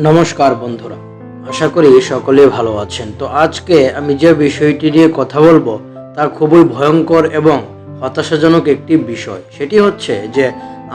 নমস্কার বন্ধুরা, আশা করি সকলে ভালো আছেন। তো আজকে আমি যে বিষয়টি নিয়ে কথা বলবো তা খুবই ভয়ঙ্কর এবং হতাশাজনক একটি বিষয়। সেটি হচ্ছে যে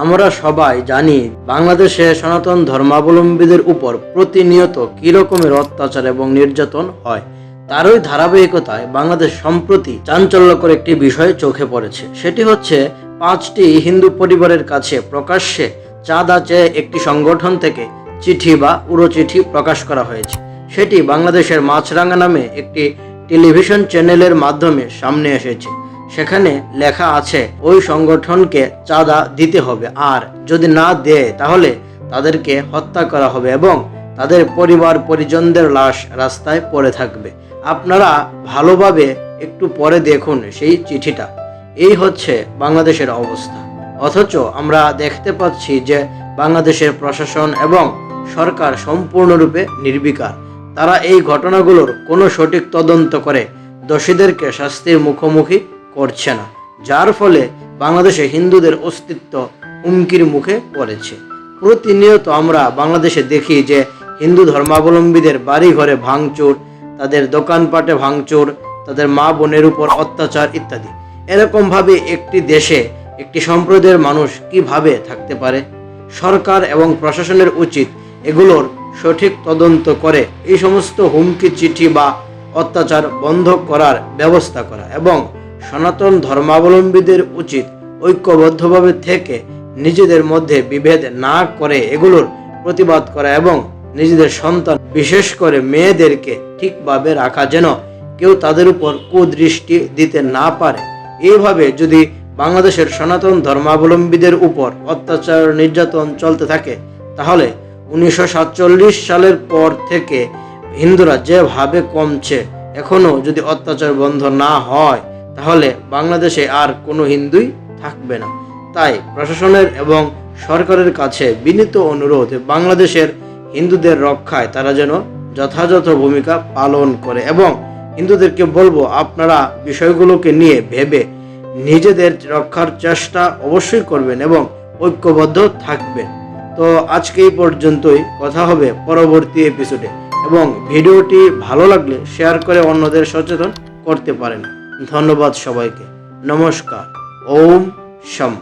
আমরা সবাই জানি বাংলাদেশে সনাতন ধর্মাবলম্বীদের উপর প্রতিনিয়ত কী রকমের অত্যাচার এবং নির্যাতন হয়। তারই ধারাবাহিকতায় বাংলাদেশ সম্প্রতি চাঞ্চল্যকর একটি বিষয় চোখে পড়েছে। সেটি হচ্ছে 5টি হিন্দু পরিবারের কাছে প্রকাশ্যে চাঁদা চেয়ে একটি সংগঠন থেকে চিঠি বা উড়ো চিঠি প্রকাশ করা হয়েছে। সেটি বাংলাদেশের মাছরাঙা নামে একটি টেলিভিশন চ্যানেলের মাধ্যমে সামনে এসেছে। সেখানে লেখা আছে ওই সংগঠনকে চাঁদা দিতে হবে, আর যদি না দেয় তাহলে তাদেরকে হত্যা করা হবে এবং তাদের পরিবার পরিজনদের লাশ রাস্তায় পড়ে থাকবে। আপনারা ভালোভাবে একটু পরে দেখুন সেই চিঠিটা। এই হচ্ছে বাংলাদেশের অবস্থা। অথচ আমরা দেখতে পাচ্ছি যে বাংলাদেশের প্রশাসন এবং সরকার সম্পূর্ণরূপে নির্বিকার। তারা এই ঘটনাগুলোর কোনো সঠিক তদন্ত করে দোষীদেরকে শাস্তির মুখোমুখি করছে না, যার ফলে বাংলাদেশে হিন্দুদের অস্তিত্ব হুমকির মুখে পড়েছে। প্রতিনিয়ত আমরা বাংলাদেশে দেখি যে হিন্দু ধর্মাবলম্বীদের বাড়ি ঘরে ভাঙচুর, তাদের দোকানপাটে ভাঙচুর, তাদের মা বোনের উপর অত্যাচার ইত্যাদি। এরকমভাবে একটি দেশে একটি সম্প্রদায়ের মানুষ কিভাবে থাকতে পারে? সরকার এবং প্রশাসনের উচিত এগুলোর সঠিক তদন্ত করে এই সমস্ত হুমকি চিঠি বা অত্যাচার বন্ধ করার ব্যবস্থা করা, এবং সনাতন ধর্মাবলম্বীদের উচিত ঐক্যবদ্ধভাবে থেকে নিজেদের মধ্যে বিভেদ না করে এগুলোর প্রতিবাদ করা এবং নিজেদের সন্তান, বিশেষ করে মেয়েদেরকে ঠিকভাবে রাখা, যেন কেউ তাদের উপর কুদৃষ্টি দিতে না পারে। এইভাবে যদি বাংলাদেশের সনাতন ধর্মাবলম্বীদের উপর অত্যাচার নির্যাতন চলতে থাকে তাহলে 1947 সালের পর থেকে হিন্দুরা যেভাবে কমছে, এখনও যদি অত্যাচার বন্ধ না হয় তাহলে বাংলাদেশে আর কোনো হিন্দুই থাকবে না। তাই প্রশাসনের এবং সরকারের কাছে বিনীত অনুরোধ, বাংলাদেশের হিন্দুদের রক্ষায় তারা যেন যথাযথ ভূমিকা পালন করে, এবং হিন্দুদেরকে বলবো আপনারা বিষয়গুলোকে নিয়ে ভেবে নিজেদের রক্ষার চেষ্টা অবশ্যই করবেন এবং ঐক্যবদ্ধ থাকবেন। তো আজকে এই পর্যন্তই, কথা হবে পরবর্তী এপিসোডে, এবং ভিডিওটি ভালো লাগলে শেয়ার করে অন্যদের সচেতন করতে পারেন। ধন্যবাদ সবাইকে। নমস্কার। ওম শম।